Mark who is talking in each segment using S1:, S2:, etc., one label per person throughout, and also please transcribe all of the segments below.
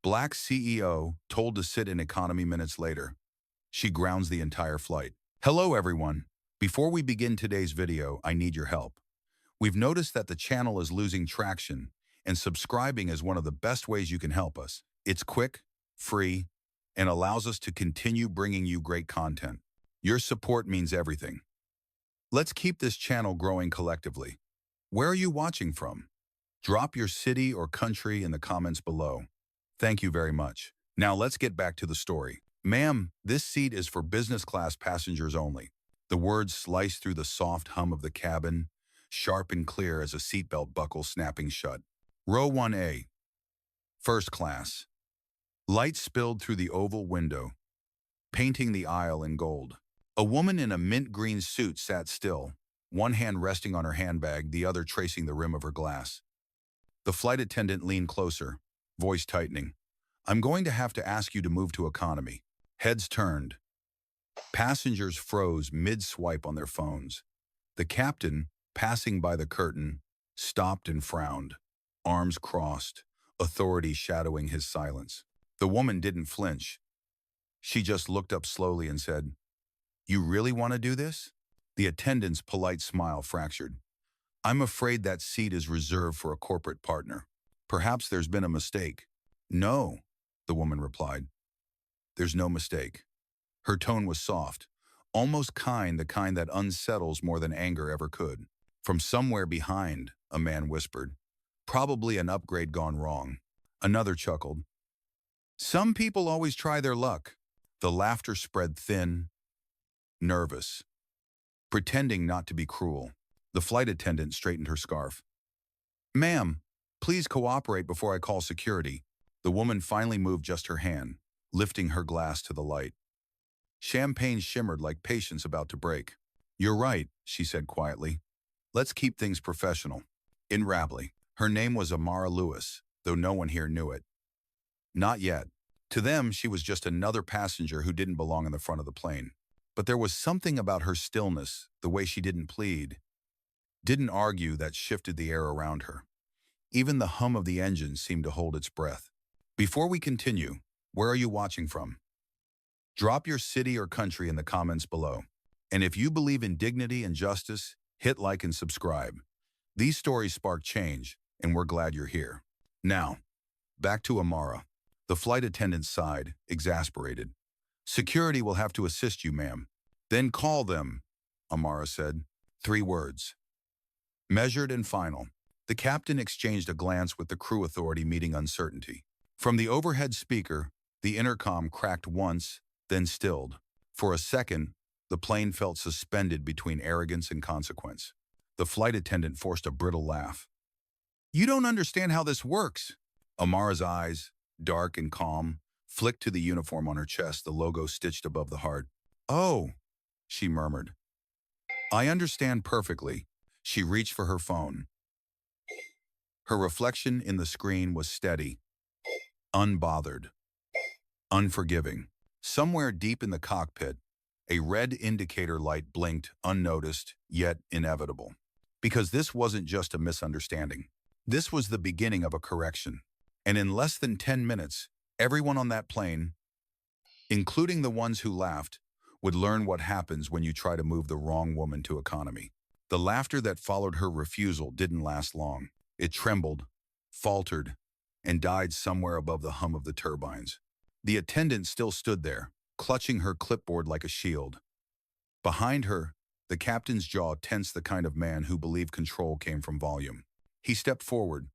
S1: Black CEO told to sit in economy minutes later. She grounds the entire flight. Hello everyone. Before we begin today's video, I need your help. We've noticed that the channel is losing traction, and subscribing is one of the best ways you can help us. It's quick, free, and allows us to continue bringing you great content. Your support means everything. Let's keep this channel growing collectively. Where are you watching from? Drop your city or country in the comments below. Thank you very much. Now let's get back to the story. Ma'am, this seat is for business class passengers only. The words slice through the soft hum of the cabin, sharp and clear as a seatbelt buckle snapping shut. Row 1A. First class. Light spilled through the oval window, painting the aisle in gold. A woman in a mint green suit sat still, one hand resting on her handbag, the other tracing the rim of her glass. The flight attendant leaned closer, voice tightening. I'm going to have to ask you to move to economy. Heads turned. Passengers froze mid-swipe on their phones. The captain, passing by the curtain, stopped and frowned, arms crossed, authority shadowing his silence. The woman didn't flinch. She just looked up slowly and said, "You really want to do this?" The attendant's polite smile fractured. "I'm afraid that seat is reserved for a corporate partner. Perhaps there's been a mistake." "No," the woman replied. "There's no mistake." Her tone was soft, almost kind, the kind that unsettles more than anger ever could. From somewhere behind, a man whispered, "Probably an upgrade gone wrong." Another chuckled. "Some people always try their luck." The laughter spread thin, nervous, pretending not to be cruel. The flight attendant straightened her scarf. "Ma'am, please cooperate before I call security." The woman finally moved just her hand, lifting her glass to the light. Champagne shimmered like patience about to break. "You're right," she said quietly. "Let's keep things professional." In Rabley, her name was Amara Lewis, though no one here knew it. Not yet. To them, she was just another passenger who didn't belong in the front of the plane. But there was something about her stillness, the way she didn't plead, didn't argue, that shifted the air around her. Even the hum of the engine seemed to hold its breath. Before we continue, where are you watching from? Drop your city or country in the comments below. And if you believe in dignity and justice, hit like and subscribe. These stories spark change, and we're glad you're here. Now, back to Amara. The flight attendant sighed, exasperated. "Security will have to assist you, ma'am." "Then call them," Amara said. 3 words. Measured and final. The captain exchanged a glance with the crew, authority meeting uncertainty. From the overhead speaker, the intercom cracked once, then stilled. For a second, the plane felt suspended between arrogance and consequence. The flight attendant forced a brittle laugh. "You don't understand how this works." Amara's eyes, dark and calm, flicked to the uniform on her chest, the logo stitched above the heart. "Oh," she murmured. "I understand perfectly." She reached for her phone. Her reflection in the screen was steady, unbothered, unforgiving. Somewhere deep in the cockpit, a red indicator light blinked, unnoticed, yet inevitable. Because this wasn't just a misunderstanding. This was the beginning of a correction. And in less than 10 minutes, everyone on that plane, including the ones who laughed, would learn what happens when you try to move the wrong woman to economy. The laughter that followed her refusal didn't last long. It trembled, faltered, and died somewhere above the hum of the turbines. The attendant still stood there, clutching her clipboard like a shield. Behind her, the captain's jaw tensed, the kind of man who believed control came from volume. He stepped forward,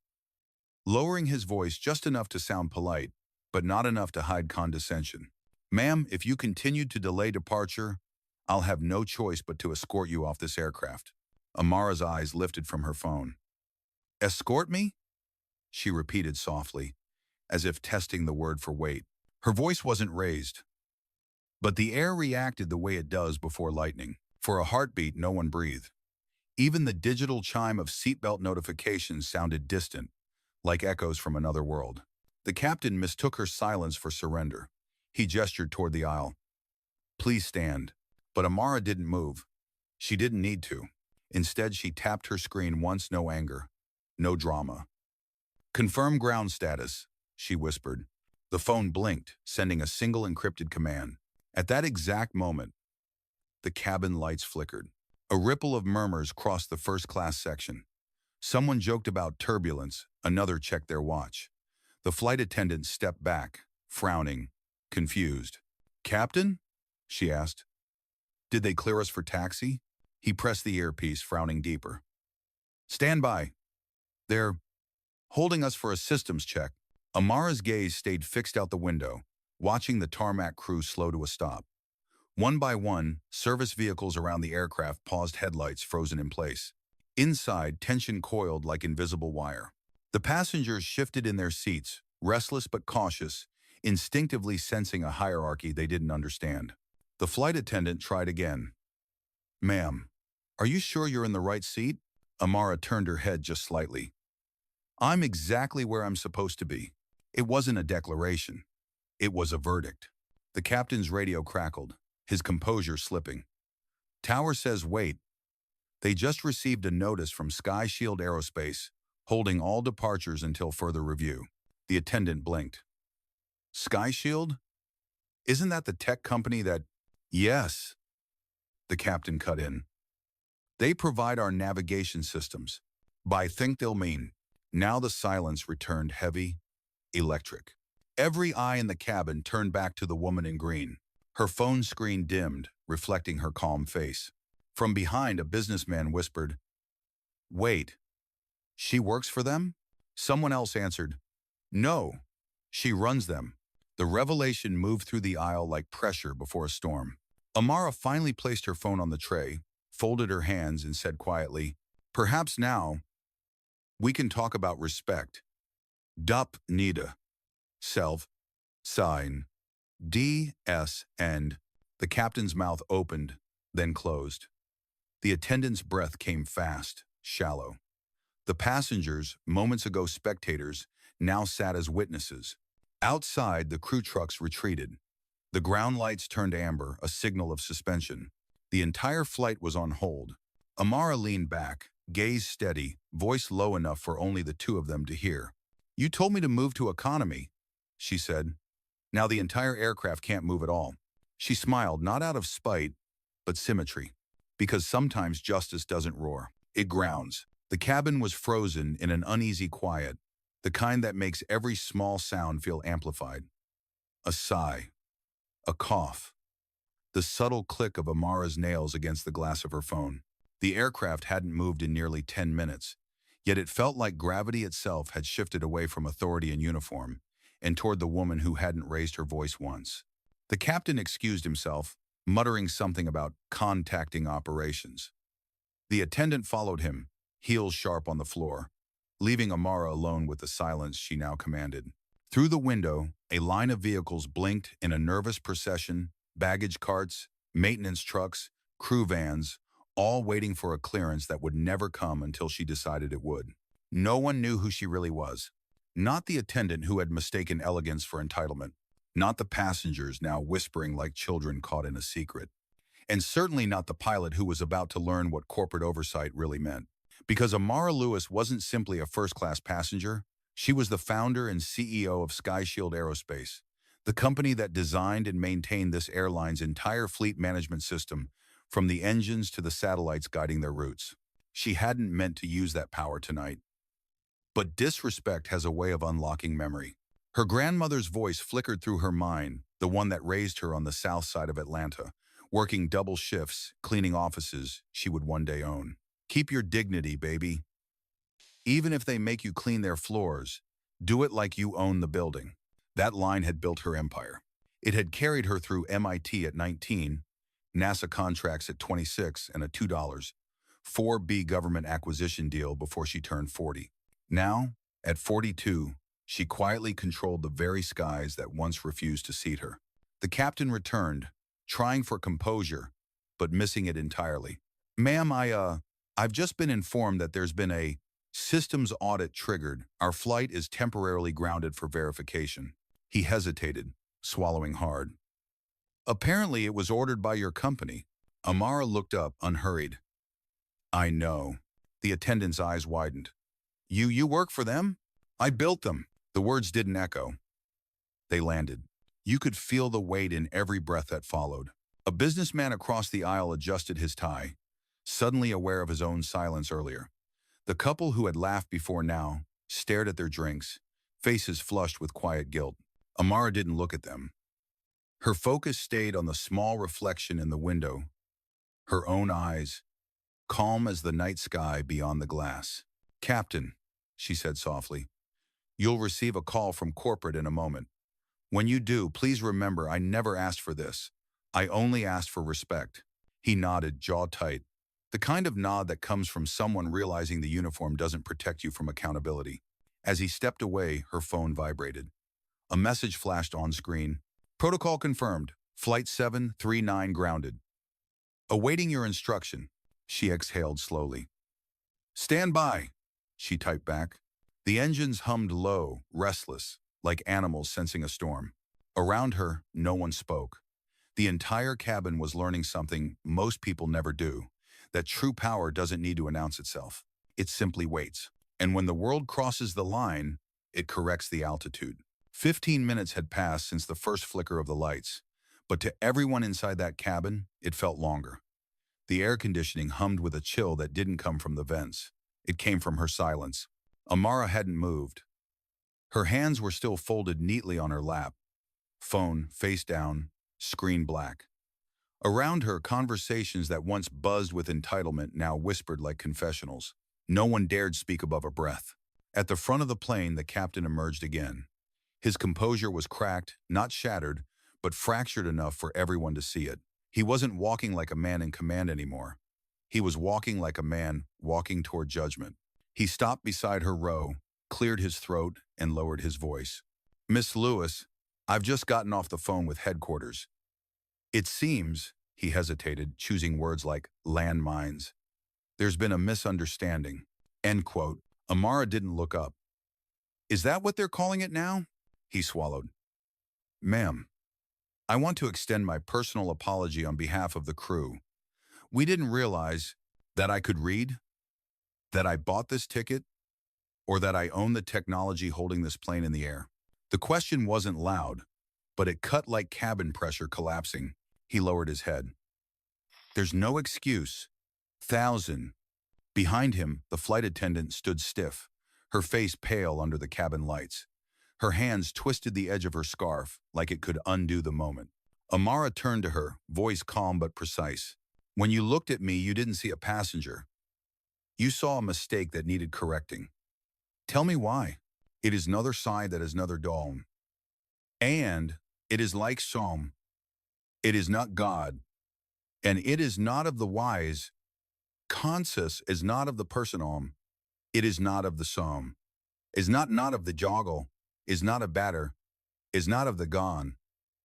S1: lowering his voice just enough to sound polite, but not enough to hide condescension. "Ma'am, if you continue to delay departure, I'll have no choice but to escort you off this aircraft." Amara's eyes lifted from her phone. "Escort me?" she repeated softly, as if testing the word for weight. Her voice wasn't raised, but the air reacted the way it does before lightning. For a heartbeat, no one breathed. Even the digital chime of seatbelt notifications sounded distant, like echoes from another world. The captain mistook her silence for surrender. He gestured toward the aisle. "Please stand." But Amara didn't move. She didn't need to. Instead, she tapped her screen once, no anger, no drama. "Confirm ground status," she whispered. The phone blinked, sending a single encrypted command. At that exact moment, the cabin lights flickered. A ripple of murmurs crossed the first-class section. Someone joked about turbulence, another checked their watch. The flight attendant stepped back, frowning, confused. "Captain?" she asked. "Did they clear us for taxi?" He pressed the earpiece, frowning deeper. "Stand by. They're holding us for a systems check." Amara's gaze stayed fixed out the window, watching the tarmac crew slow to a stop. One by one, service vehicles around the aircraft paused, headlights frozen in place. Inside, tension coiled like invisible wire. The passengers shifted in their seats, restless but cautious, instinctively sensing a hierarchy they didn't understand. The flight attendant tried again. "Ma'am, are you sure you're in the right seat?" Amara turned her head just slightly. "I'm exactly where I'm supposed to be." It wasn't a declaration. It was a verdict. The captain's radio crackled, his composure slipping. "Tower says wait. They just received a notice from Sky Shield Aerospace, holding all departures until further review." The attendant blinked. "Sky Shield? Isn't that the tech company that—" "Yes," the captain cut in. "They provide our navigation systems. By think they'll mean." Now the silence returned, heavy, electric. Every eye in the cabin turned back to the woman in green. Her phone screen dimmed, reflecting her calm face. From behind, a businessman whispered, "Wait, she works for them?" Someone else answered, "No, she runs them." The revelation moved through the aisle like pressure before a storm. Amara finally placed her phone on the tray, folded her hands, and said quietly, "Perhaps now we can talk about respect. Dup nida. Self. Sign. D.S. and..." The captain's mouth opened, then closed. The attendant's breath came fast, shallow. The passengers, moments ago spectators, now sat as witnesses. Outside, the crew trucks retreated. The ground lights turned amber, a signal of suspension. The entire flight was on hold. Amara leaned back, gaze steady, voice low enough for only the two of them to hear. "You told me to move to economy," she said. "Now the entire aircraft can't move at all." She smiled, not out of spite, but symmetry. Because sometimes justice doesn't roar. It grounds. The cabin was frozen in an uneasy quiet, the kind that makes every small sound feel amplified. A sigh. A cough. The subtle click of Amara's nails against the glass of her phone. The aircraft hadn't moved in nearly 10 minutes, yet it felt like gravity itself had shifted away from authority and uniform and toward the woman who hadn't raised her voice once. The captain excused himself, muttering something about contacting operations. The attendant followed him, heels sharp on the floor, leaving Amara alone with the silence she now commanded. Through the window, a line of vehicles blinked in a nervous procession, baggage carts, maintenance trucks, crew vans, all waiting for a clearance that would never come until she decided it would. No one knew who she really was. Not the attendant who had mistaken elegance for entitlement. Not the passengers now whispering like children caught in a secret. And certainly not the pilot who was about to learn what corporate oversight really meant. Because Amara Lewis wasn't simply a first-class passenger, she was the founder and CEO of Sky Shield Aerospace, the company that designed and maintained this airline's entire fleet management system, from the engines to the satellites guiding their routes. She hadn't meant to use that power tonight. But disrespect has a way of unlocking memory. Her grandmother's voice flickered through her mind, the one that raised her on the south side of Atlanta, working double shifts, cleaning offices she would one day own. "Keep your dignity, baby. Even if they make you clean their floors, do it like you own the building." That line had built her empire. It had carried her through MIT at 19, NASA contracts at 26, and a $2, 4B government acquisition deal before she turned 40. Now, at 42, she quietly controlled the very skies that once refused to seat her. The captain returned, trying for composure, but missing it entirely. "Ma'am, I've just been informed that there's been a systems audit triggered. Our flight is temporarily grounded for verification." He hesitated, swallowing hard. "Apparently it was ordered by your company." Amara looked up, unhurried. "I know." The attendant's eyes widened. You work for them?" "I built them." The words didn't echo. They landed. You could feel the weight in every breath that followed. A businessman across the aisle adjusted his tie, suddenly aware of his own silence earlier. The couple who had laughed before now stared at their drinks, faces flushed with quiet guilt. Amara didn't look at them. Her focus stayed on the small reflection in the window, her own eyes, calm as the night sky beyond the glass. "Captain," she said softly, "you'll receive a call from corporate in a moment. When you do, please remember I never asked for this. I only asked for respect." He nodded, jaw tight. The kind of nod that comes from someone realizing the uniform doesn't protect you from accountability. As he stepped away, her phone vibrated. A message flashed on screen. "Protocol confirmed. Flight 739 grounded. Awaiting your instruction." She exhaled slowly. "Stand by," she typed back. The engines hummed low, restless, like animals sensing a storm. Around her, no one spoke. The entire cabin was learning something most people never do, that true power doesn't need to announce itself. It simply waits. And when the world crosses the line, it corrects the altitude. 15 minutes had passed since the first flicker of the lights, but to everyone inside that cabin, it felt longer. The air conditioning hummed with a chill that didn't come from the vents. It came from her silence. Amara hadn't moved. Her hands were still folded neatly on her lap. Phone, face down, screen black. Around her, conversations that once buzzed with entitlement now whispered like confessionals. No one dared speak above a breath. At the front of the plane, the captain emerged again. His composure was cracked, not shattered, but fractured enough for everyone to see it. He wasn't walking like a man in command anymore. He was walking like a man walking toward judgment. He stopped beside her row, cleared his throat, and lowered his voice. "Miss Lewis, I've just gotten off the phone with headquarters. It seems," he hesitated, choosing words like landmines, "there's been a misunderstanding." End quote. Amara didn't look up. "Is that what they're calling it now?" He swallowed. "Ma'am, I want to extend my personal apology on behalf of the crew. We didn't realize that I could read, that I bought this ticket, or that I own the technology holding this plane in the air." The question wasn't loud, but it cut like cabin pressure collapsing. He lowered his head. "There's no excuse. 1,000. Behind him, the flight attendant stood stiff, her face pale under the cabin lights. Her hands twisted the edge of her scarf like it could undo the moment. Amara turned to her, voice calm but precise. "When you looked at me, you didn't see a passenger. You saw a mistake that needed correcting. Tell me why." "It is another side that is another dawn. And it is like Psalm. It is not God. And it is not of the wise. Conscious is not of the person om. It is not of the psalm. Is not of the joggle. Is not a batter. Is not of the gone.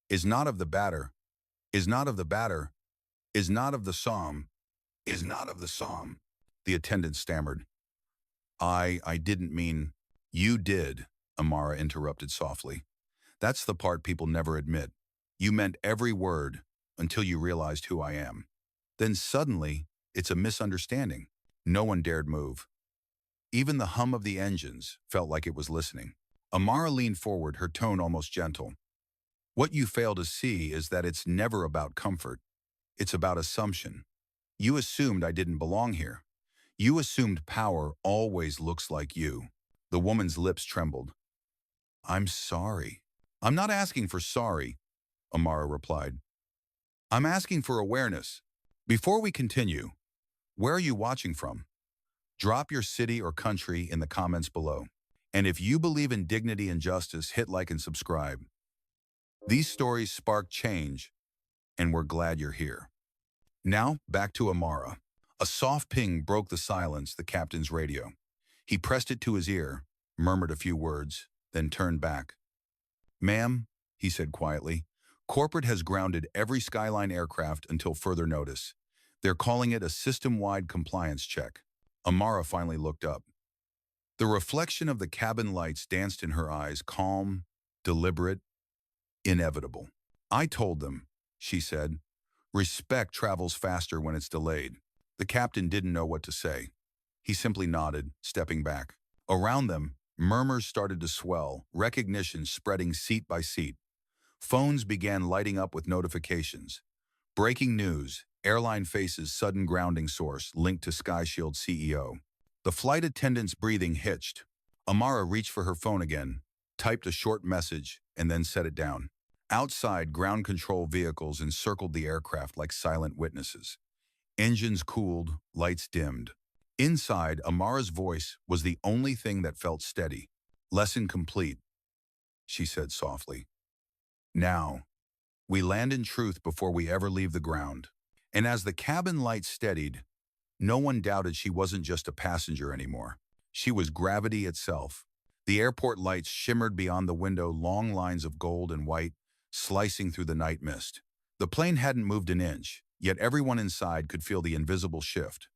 S1: Is not of the batter. Is not of the batter. Is not of the psalm. Is not of the psalm." The attendant stammered. I didn't mean." "You did," Amara interrupted softly. "That's the part people never admit. You meant every word until you realized who I am. Then suddenly, it's a misunderstanding." No one dared move. Even the hum of the engines felt like it was listening. Amara leaned forward, her tone almost gentle. "What you fail to see is that it's never about comfort. It's about assumption. You assumed I didn't belong here. You assumed power always looks like you." The woman's lips trembled. "I'm sorry." "I'm not asking for sorry," Amara replied. "I'm asking for awareness. Before we continue, where are you watching from? Drop your city or country in the comments below. And if you believe in dignity and justice, hit like and subscribe. These stories spark change, and we're glad you're here." Now, back to Amara. A soft ping broke the silence, the captain's radio. He pressed it to his ear, murmured a few words, then turned back. "Ma'am," he said quietly, "corporate has grounded every Skyline aircraft until further notice. They're calling it a system-wide compliance check." Amara finally looked up. The reflection of the cabin lights danced in her eyes, calm, deliberate, inevitable. "I told them," she said. "Respect travels faster when it's delayed." The captain didn't know what to say. He simply nodded, stepping back. Around them, Murmurs started to swell, recognition spreading seat by seat. Phones began lighting up with notifications. Breaking news, airline faces sudden grounding source linked to SkyShield CEO. The flight attendant's breathing hitched. Amara reached for her phone again, typed a short message, and then set it down. Outside, ground control vehicles encircled the aircraft like silent witnesses. Engines cooled, lights dimmed. Inside, Amara's voice was the only thing that felt steady. Lesson complete, she said softly. Now, we land in truth before we ever leave the ground. And as the cabin lights steadied, no one doubted she wasn't just a passenger anymore. She was gravity itself. The airport lights shimmered beyond the window, long lines of gold and white, slicing through the night mist. The plane hadn't moved an inch, yet everyone inside could feel the invisible shift.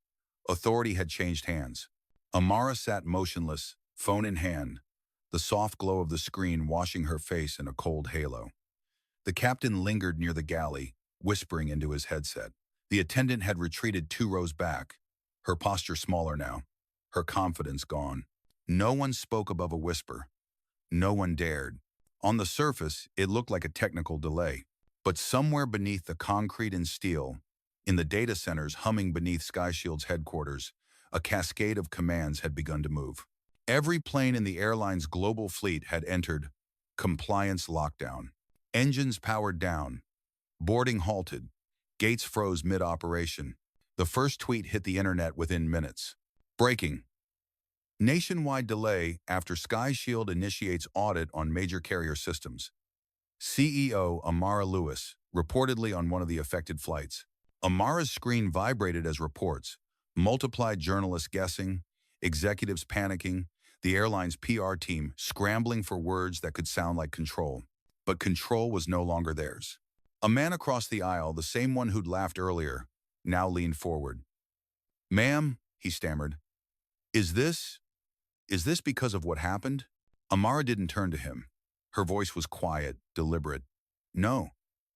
S1: Authority had changed hands. Amara sat motionless, phone in hand, the soft glow of the screen washing her face in a cold halo. The captain lingered near the galley, whispering into his headset. The attendant had retreated 2 rows back, her posture smaller now, her confidence gone. No one spoke above a whisper. No one dared. On the surface, it looked like a technical delay. But somewhere beneath the concrete and steel, in the data centers humming beneath SkyShield's headquarters, a cascade of commands had begun to move. Every plane in the airline's global fleet had entered compliance lockdown. Engines powered down. Boarding halted. Gates froze mid-operation. The first tweet hit the internet within minutes. Breaking. Nationwide delay after SkyShield initiates audit on major carrier systems. CEO Amara Lewis, reportedly on one of the affected flights. Amara's screen vibrated as reports, multiplied journalists guessing, executives panicking, the airline's PR team scrambling for words that could sound like control. But control was no longer theirs. A man across the aisle, the same one who'd laughed earlier, now leaned forward. "Ma'am," he stammered, is this because of what happened?" Amara didn't turn to him. Her voice was quiet, deliberate. "No,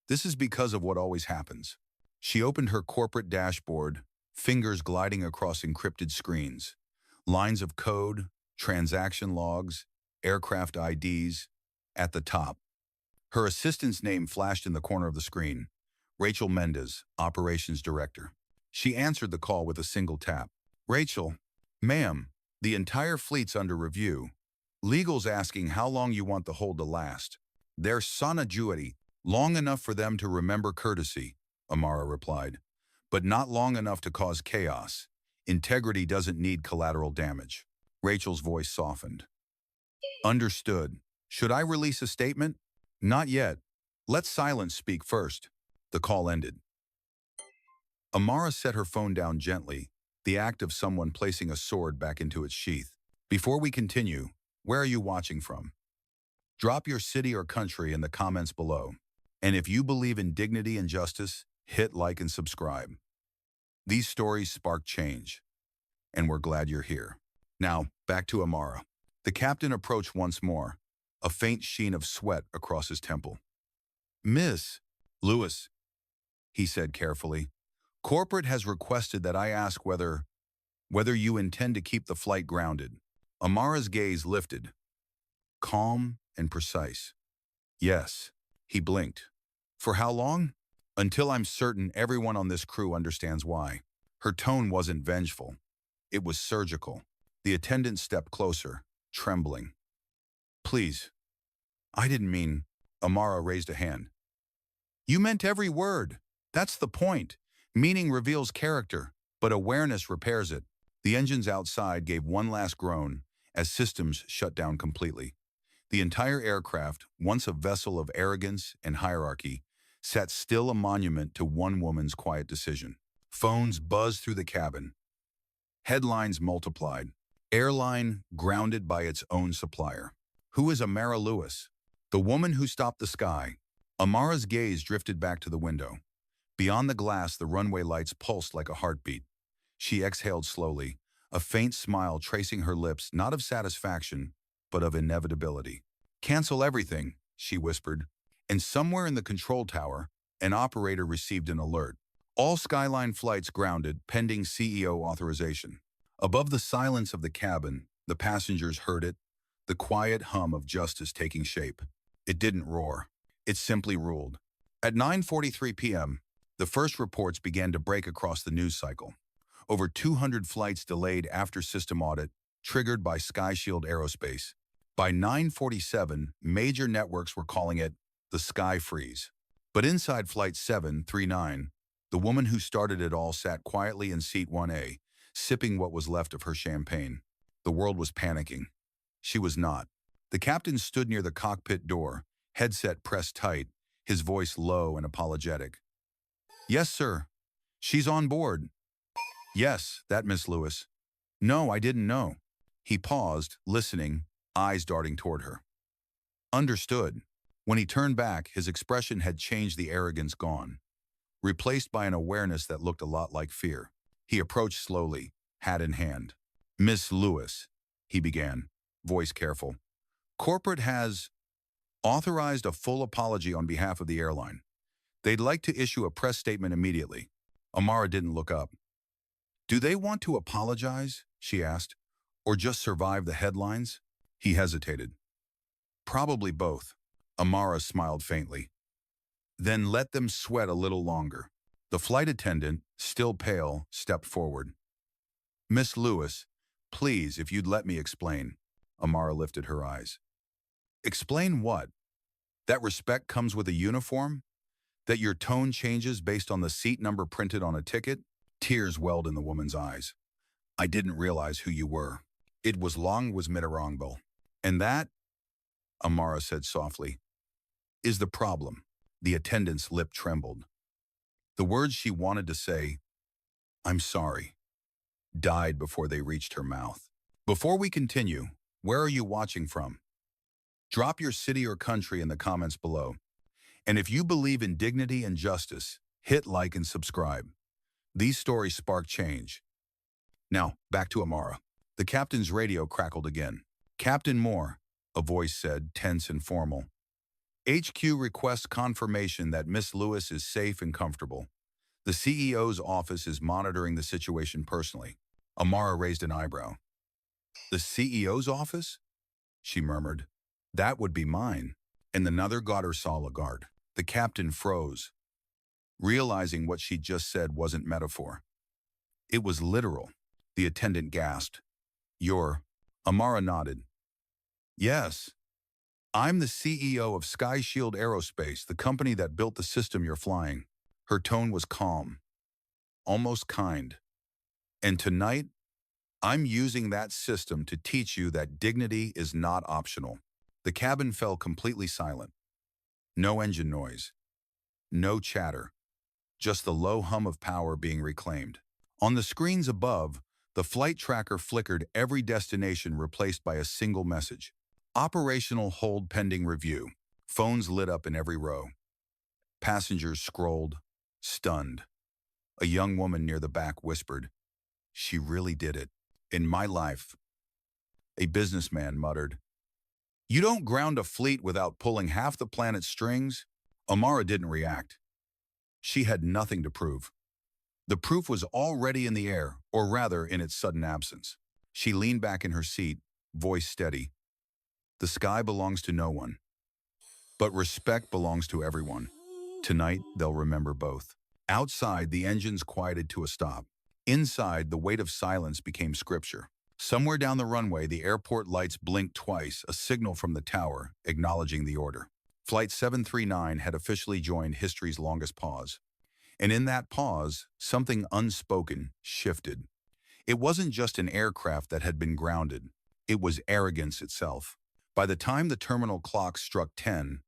S1: this is because of what always happens." She opened her corporate dashboard, fingers gliding across encrypted screens. Lines of code, transaction logs, aircraft IDs. At the top, her assistant's name flashed in the corner of the screen. Rachel Mendez, Operations Director. She answered the call with a single tap. "Rachel, ma'am, the entire fleet's under review. Legal's asking how long you want the hold to last. They're sana juity, long enough for them to remember courtesy," Amara replied, "but not long enough to cause chaos. Integrity doesn't need collateral damage." Rachel's voice softened. "Understood. Should I release a statement?" "Not yet. Let silence speak first." The call ended. Amara set her phone down gently, the act of someone placing a sword back into its sheath. "Before we continue, where are you watching from? Drop your city or country in the comments below. And if you believe in dignity and justice, hit like and subscribe." These stories spark change, and we're glad you're here. Now, back to Amara. The captain approached once more, a faint sheen of sweat across his temple. "Miss Lewis," he said carefully, "corporate has requested that I ask whether you intend to keep the flight grounded." Amara's gaze lifted, calm and precise. "Yes." He blinked. "For how long?" "Until I'm certain everyone on this crew understands why." Her tone wasn't vengeful. It was surgical. The attendant stepped closer, trembling. "Please, I didn't mean..." Amara raised a hand. "You meant every word. That's the point. Meaning reveals character, but awareness repairs it." The engines outside gave one last groan as systems shut down completely. The entire aircraft, once a vessel of arrogance and hierarchy, sat still, a monument to one woman's quiet decision. Phones buzzed through the cabin. Headlines multiplied. Airline grounded by its own supplier. Who is Amara Lewis? The woman who stopped the sky. Amara's gaze drifted back to the window. Beyond the glass, the runway lights pulsed like a heartbeat. She exhaled slowly, a faint smile tracing her lips, not of satisfaction, but of inevitability. "Cancel everything," she whispered. And somewhere in the control tower, an operator received an alert. "All Skyline flights grounded, pending CEO authorization." Above the silence of the cabin, the passengers heard it, the quiet hum of justice taking shape. It didn't roar. It simply ruled. At 9:43 p.m., the first reports began to break across the news cycle. Over 200 flights delayed after system audit, triggered by SkyShield Aerospace. By 9:47, major networks were calling it the Sky Freeze. But inside Flight 739, the woman who started it all sat quietly in Seat 1A, sipping what was left of her champagne. The world was panicking. She was not. The captain stood near the cockpit door, headset pressed tight, his voice low and apologetic. "Yes, sir. She's on board." "Yes, that Miss Lewis." "No, I didn't know." He paused, listening, eyes darting toward her. "Understood." When he turned back, his expression had changed, the arrogance gone, replaced by an awareness that looked a lot like fear. He approached slowly, hat in hand. "Miss Lewis," he began, voice careful. "Corporate has authorized a full apology on behalf of the airline. They'd like to issue a press statement immediately." Amara didn't look up. "Do they want to apologize?" she asked. "Or just survive the headlines?" He hesitated. "Probably both." Amara smiled faintly. "Then let them sweat a little longer." The flight attendant, still pale, stepped forward. "Miss Lewis, please, if you'd let me explain." Amara lifted her eyes. "Explain what? That respect comes with a uniform? That your tone changes based on the seat number printed on a ticket?" Tears welled in the woman's eyes. "I didn't realize who you were. It was long was miserable. And that," Amara said softly, "is the problem." The attendant's lip trembled. The words she wanted to say, "I'm sorry," died before they reached her mouth. Before we continue, where are you watching from? Drop your city or country in the comments below. And if you believe in dignity and justice, hit like and subscribe. These stories spark change. Now, back to Amara. The captain's radio crackled again. "Captain Moore," a voice said, tense and formal. "HQ requests confirmation that Miss Lewis is safe and comfortable. The CEO's office is monitoring the situation personally." Amara raised an eyebrow. "The CEO's office?" she murmured. "That would be mine." And another got her saw Lagarde. The captain froze, realizing what she'd just said wasn't metaphor. It was literal. The attendant gasped. "You're..." Amara nodded. "Yes. I'm the CEO of SkyShield Aerospace, the company that built the system you're flying." Her tone was calm, almost kind. "And tonight, I'm using that system to teach you that dignity is not optional." The cabin fell completely silent. No engine noise. No chatter. Just the low hum of power being reclaimed. On the screens above, the flight tracker flickered, every destination replaced by a single message. "Operational hold pending review." Phones lit up in every row. Passengers scrolled, stunned. A young woman near the back whispered, "She really did it. In my life." A businessman muttered, "You don't ground a fleet without pulling half the planet's strings." Amara didn't react. She had nothing to prove. The proof was already in the air, or rather in its sudden absence. She leaned back in her seat, voice steady. "The sky belongs to no one, but respect belongs to everyone. Tonight, they'll remember both." Outside, the engines quieted to a stop. Inside, the weight of silence became scripture. Somewhere down the runway, the airport lights blinked twice, a signal from the tower, acknowledging the order. Flight 739 had officially joined history's longest pause. And in that pause, something unspoken shifted. It wasn't just an aircraft that had been grounded. It was arrogance itself. By the time the terminal clock struck 10,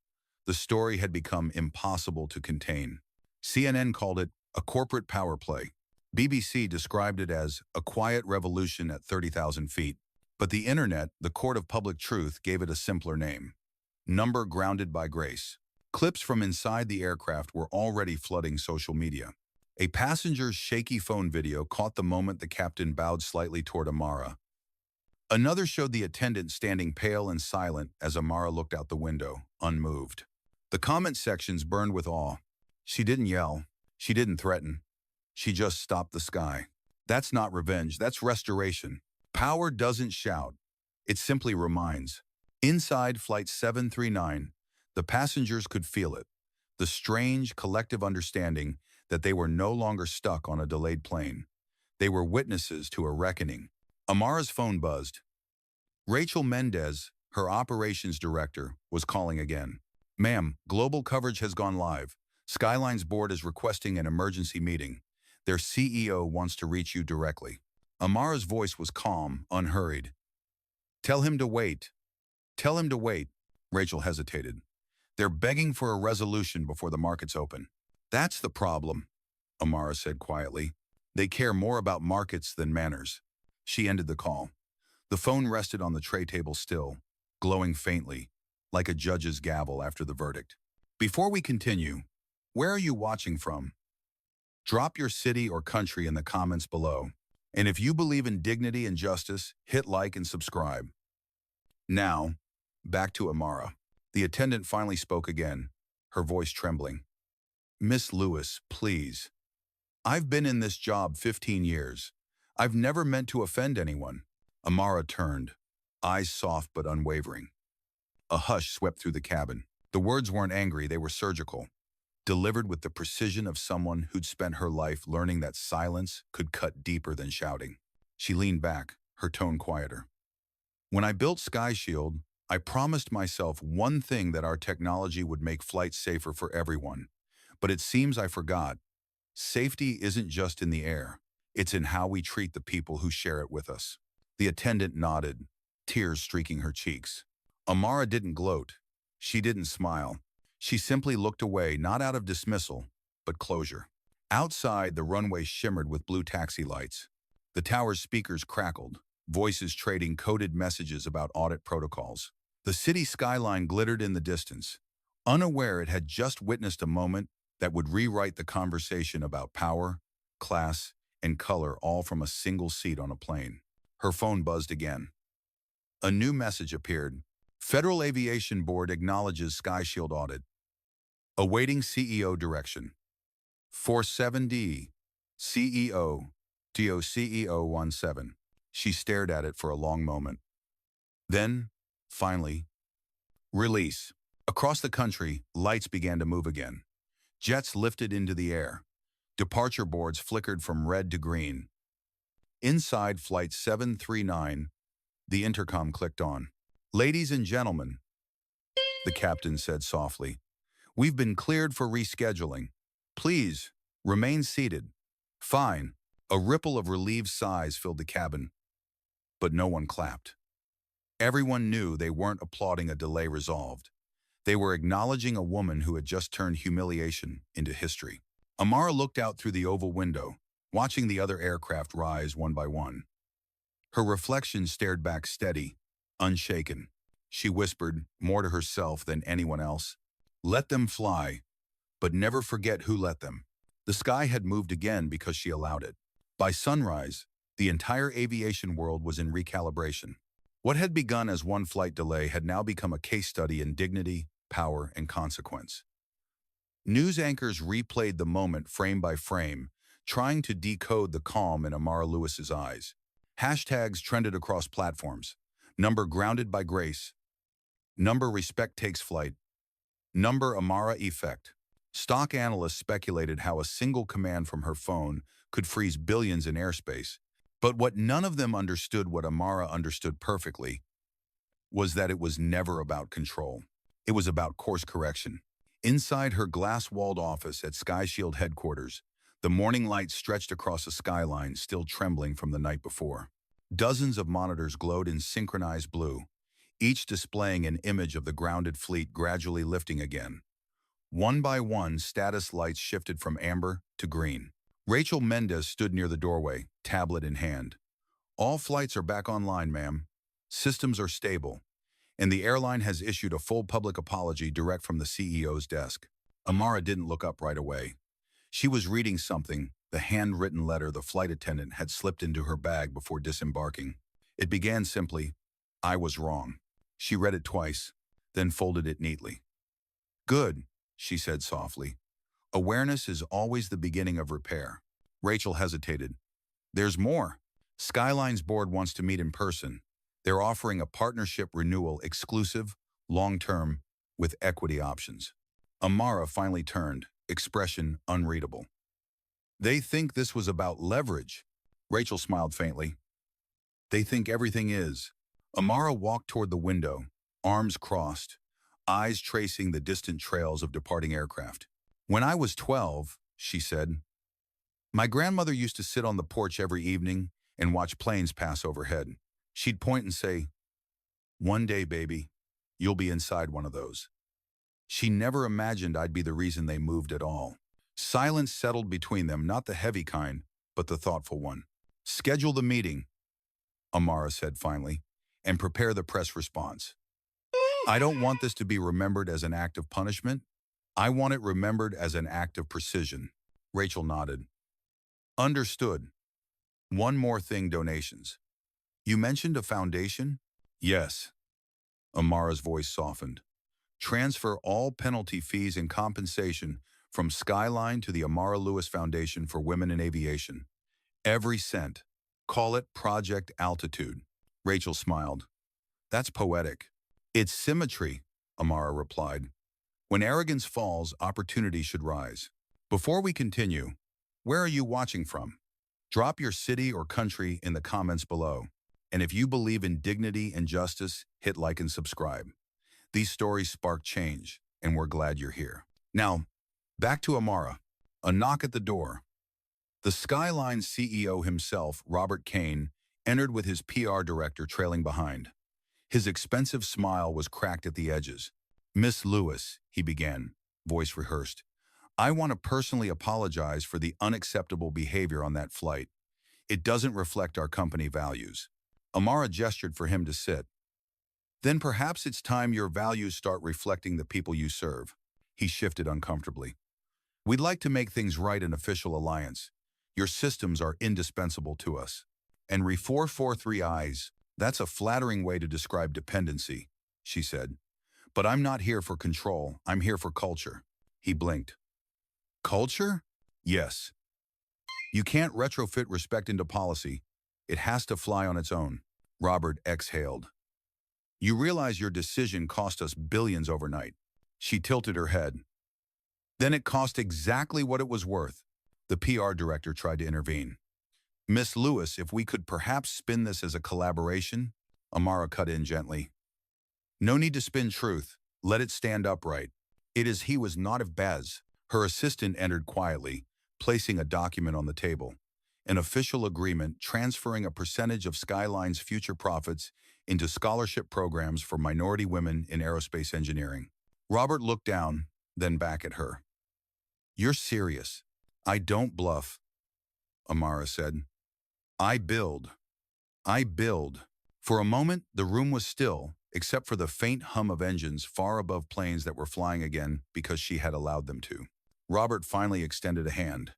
S1: the story had become impossible to contain. CNN called it a corporate power play. BBC described it as a quiet revolution at 30,000 feet. But the internet, the court of public truth, gave it a simpler name. Number grounded by grace. Clips from inside the aircraft were already flooding social media. A passenger's shaky phone video caught the moment the captain bowed slightly toward Amara. Another showed the attendant standing pale and silent as Amara looked out the window, unmoved. The comment sections burned with awe. She didn't yell. She didn't threaten. She just stopped the sky. That's not revenge, that's restoration. Power doesn't shout. It simply reminds. Inside Flight 739, the passengers could feel it, the strange collective understanding that they were no longer stuck on a delayed plane. They were witnesses to a reckoning. Amara's phone buzzed. Rachel Mendez, her operations director, was calling again. "Ma'am, global coverage has gone live. Skyline's board is requesting an emergency meeting. Their CEO wants to reach you directly." Amara's voice was calm, unhurried. "Tell him to wait. Tell him to wait." Rachel hesitated. "They're begging for a resolution before the markets open." "That's the problem," Amara said quietly. "They care more about markets than manners." She ended the call. The phone rested on the tray table still, glowing faintly, like a judge's gavel after the verdict. Before we continue, where are you watching from? Drop your city or country in the comments below. And if you believe in dignity and justice, hit like and subscribe. Now, back to Amara. The attendant finally spoke again, her voice trembling. "Miss Lewis, please. I've been in this job 15 years. I've never meant to offend anyone." Amara turned, eyes soft but unwavering. A hush swept through the cabin. The words weren't angry, they were surgical, delivered with the precision of someone who'd spent her life learning that silence could cut deeper than shouting. She leaned back, her tone quieter. "When I built Sky Shield, I promised myself one thing, that our technology would make flights safer for everyone. But it seems I forgot. Safety isn't just in the air. It's in how we treat the people who share it with us." The attendant nodded, tears streaking her cheeks. Amara didn't gloat. She didn't smile. She simply looked away, not out of dismissal, but closure. Outside, the runway shimmered with blue taxi lights. The tower's speakers crackled, voices trading coded messages about audit protocols. The city skyline glittered in the distance, unaware it had just witnessed a moment that would rewrite the conversation about power, class, and color, all from a single seat on a plane. Her phone buzzed again. A new message appeared. "Federal Aviation Board acknowledges Sky Shield audit. Awaiting CEO direction. 47D, CEO, DOCEO 17. She stared at it for a long moment. Then, finally, "Release." Across the country, lights began to move again. Jets lifted into the air. Departure boards flickered from red to green. Inside Flight 739, the intercom clicked on. "Ladies and gentlemen," the captain said softly, "we've been cleared for rescheduling. Please, remain seated." "Fine." A ripple of relieved sighs filled the cabin, but no one clapped. Everyone knew they weren't applauding a delay resolved. They were acknowledging a woman who had just turned humiliation into history. Amara looked out through the oval window, watching the other aircraft rise one by one. Her reflection stared back steady, unshaken. She whispered, more to herself than anyone else, "Let them fly, but never forget who let them." The sky had moved again because she allowed it. By sunrise, the entire aviation world was in recalibration. What had begun as one flight delay had now become a case study in dignity, power, and consequence. News anchors replayed the moment frame by frame, trying to decode the calm in Amara Lewis's eyes. Hashtags trended across platforms. Number grounded by grace. Number respect takes flight. Number Amara effect. Stock analysts speculated how a single command from her phone could freeze billions in airspace. But what none of them understood, what Amara understood perfectly, was that it was never about control. It was about course correction. Inside her glass-walled office at Sky Shield headquarters, the morning light stretched across a skyline still trembling from the night before. Dozens of monitors glowed in synchronized blue, each displaying an image of the grounded fleet gradually lifting again. One by one, status lights shifted from amber to green. Rachel Mendez stood near the doorway, tablet in hand. "All flights are back online, ma'am. Systems are stable, and the airline has issued a full public apology direct from the CEO's desk." Amara didn't look up right away. She was reading something, the handwritten letter the flight attendant had slipped into her bag before disembarking. It began simply, "I was wrong." She read it twice, then folded it neatly. "Good," she said softly. "Awareness is always the beginning of repair." Rachel hesitated. "There's more. Skyline's board wants to meet in person. They're offering a partnership renewal exclusive, long-term, with equity options. Amara finally turned, expression unreadable. They think this was about leverage. Rachel smiled faintly. They think everything is. Amara walked toward the window, arms crossed, eyes tracing the distant trails of departing aircraft. When I was 12, she said, my grandmother used to sit on the porch every evening and watch planes pass overhead. She'd point and say, one day, baby, you'll be inside one of those. She never imagined I'd be the reason they moved at all. Silence settled between them, not the heavy kind, but the thoughtful one. Schedule the meeting, Amara said finally, and prepare the press response. I don't want this to be remembered as an act of punishment. I want it remembered as an act of precision. Rachel nodded. Understood. One more thing, donations. You mentioned a foundation? Yes. Amara's voice softened. Transfer all penalty fees and compensation from Skyline to the Amara Lewis Foundation for Women in Aviation. Every cent. Call it Project Altitude. Rachel smiled. That's poetic. It's symmetry, Amara replied. When arrogance falls, opportunity should rise. Before we continue, where are you watching from? Drop your city or country in the comments below. And if you believe in dignity and justice, hit like and subscribe. These stories spark change, and we're glad you're here. Now, back to Amara. A knock at the door. The Skyline CEO himself, Robert Kane, entered with his PR director trailing behind. His expensive smile was cracked at the edges. Miss Lewis, he began, voice rehearsed. I want to personally apologize for the unacceptable behavior on that flight. It doesn't reflect our company values. Amara gestured for him to sit. Then perhaps it's time your values start reflecting the people you serve. He shifted uncomfortably. We'd like to make things right in official alliance. Your systems are indispensable to us. And re443 eyes, that's a flattering way to describe dependency, she said. But I'm not here for control, I'm here for culture. He blinked. Culture? Yes. You can't retrofit respect into policy. It has to fly on its own. Robert exhaled. You realize your decision cost us billions overnight. She tilted her head. Then it cost exactly what it was worth. The PR director tried to intervene. Miss Lewis, if we could perhaps spin this as a collaboration? Amara cut in gently. No need to spin truth. Let it stand upright. It is he was not of Bez. Her assistant entered quietly, placing a document on the table. An official agreement transferring a percentage of Skyline's future profits into scholarship programs for minority women in aerospace engineering. Robert looked down, then back at her. You're serious. I don't bluff, Amara said. I build. I build. For a moment, the room was still, except for the faint hum of engines far above planes that were flying again because she had allowed them to. Robert finally extended a hand.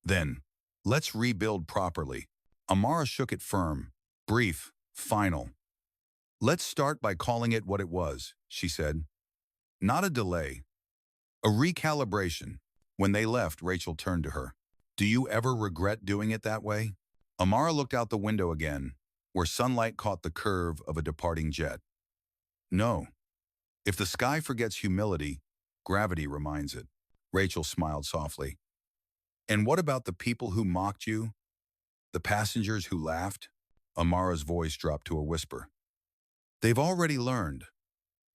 S1: Then, let's rebuild properly. Amara shook it firm, brief, final. Let's start by calling it what it was, she said. Not a delay. A recalibration. When they left, Rachel turned to her. Do you ever regret doing it that way? Amara looked out the window again, where sunlight caught the curve of a departing jet. No. If the sky forgets humility, gravity reminds it. Rachel smiled softly. And what about the people who mocked you? The passengers who laughed? Amara's voice dropped to a whisper. They've already learned.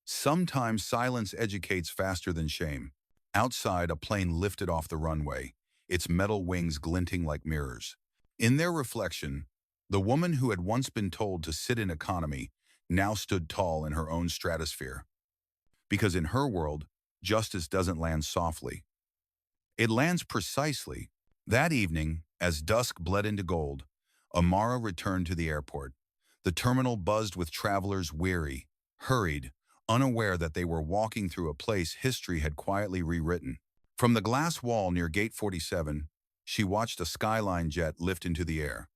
S1: Sometimes silence educates faster than shame. Outside, a plane lifted off the runway, its metal wings glinting like mirrors. In their reflection, the woman who had once been told to sit in economy now stood tall in her own stratosphere. Because in her world, justice doesn't land softly. It lands precisely. That evening, as dusk bled into gold, Amara returned to the airport. The terminal buzzed with travelers weary, hurried, unaware that they were walking through a place history had quietly rewritten. From the glass wall near Gate 47, she watched a Skyline jet lift into the air.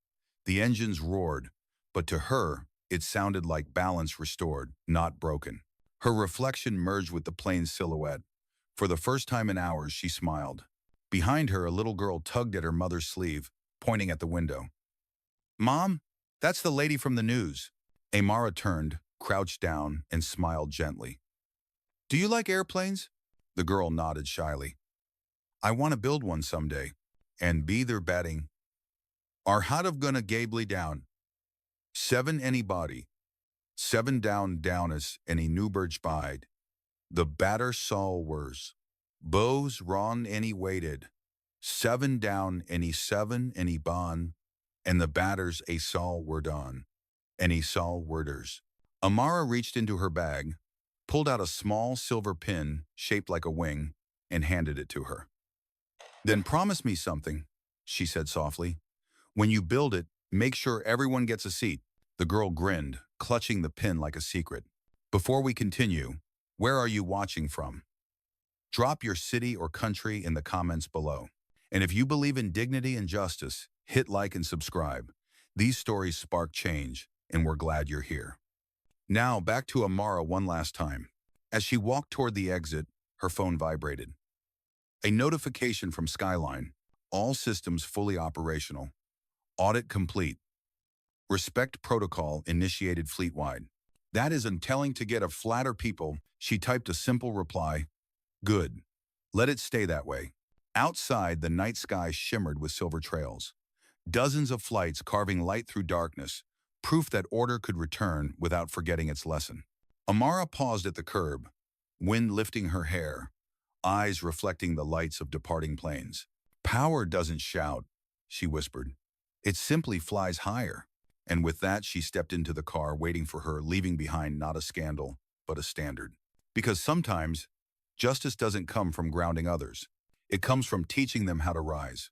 S1: The engines roared, but to her, it sounded like balance restored, not broken. Her reflection merged with the plane's silhouette. For the first time in hours, she smiled. Behind her, a little girl tugged at her mother's sleeve, pointing at the window. Mom, that's the lady from the news. Amara turned, crouched down, and smiled gently. Do you like airplanes? The girl nodded shyly. I want to build one someday. And be their batting. Are hot of gonna gably down. 7 anybody. 7 downest any Newbridge bide. The batter saw wers. Bows ron any waited. 7 down any 7 any bon. And the batters a saw were done. Any saw worders. Amara reached into her bag, pulled out a small silver pin shaped like a wing, and handed it to her. Then promise me something, she said softly. When you build it, make sure everyone gets a seat. The girl grinned, clutching the pin like a secret. Before we continue, where are you watching from? Drop your city or country in the comments below. And if you believe in dignity and justice, hit like and subscribe. These stories spark change, and we're glad you're here. Now, back to Amara one last time. As she walked toward the exit, her phone vibrated. A notification from Skyline. All systems fully operational. Audit complete. Respect protocol initiated fleet-wide. That isn't telling to get a flatter people. She typed a simple reply. Good. Let it stay that way. Outside, the night sky shimmered with silver trails. Dozens of flights carving light through darkness, proof that order could return without forgetting its lesson. Amara paused at the curb, wind lifting her hair, eyes reflecting the lights of departing planes. Power doesn't shout, she whispered. It simply flies higher. And with that, she stepped into the car waiting for her, leaving behind not a scandal, but a standard. Because sometimes, justice doesn't come from grounding others. It comes from teaching them how to rise.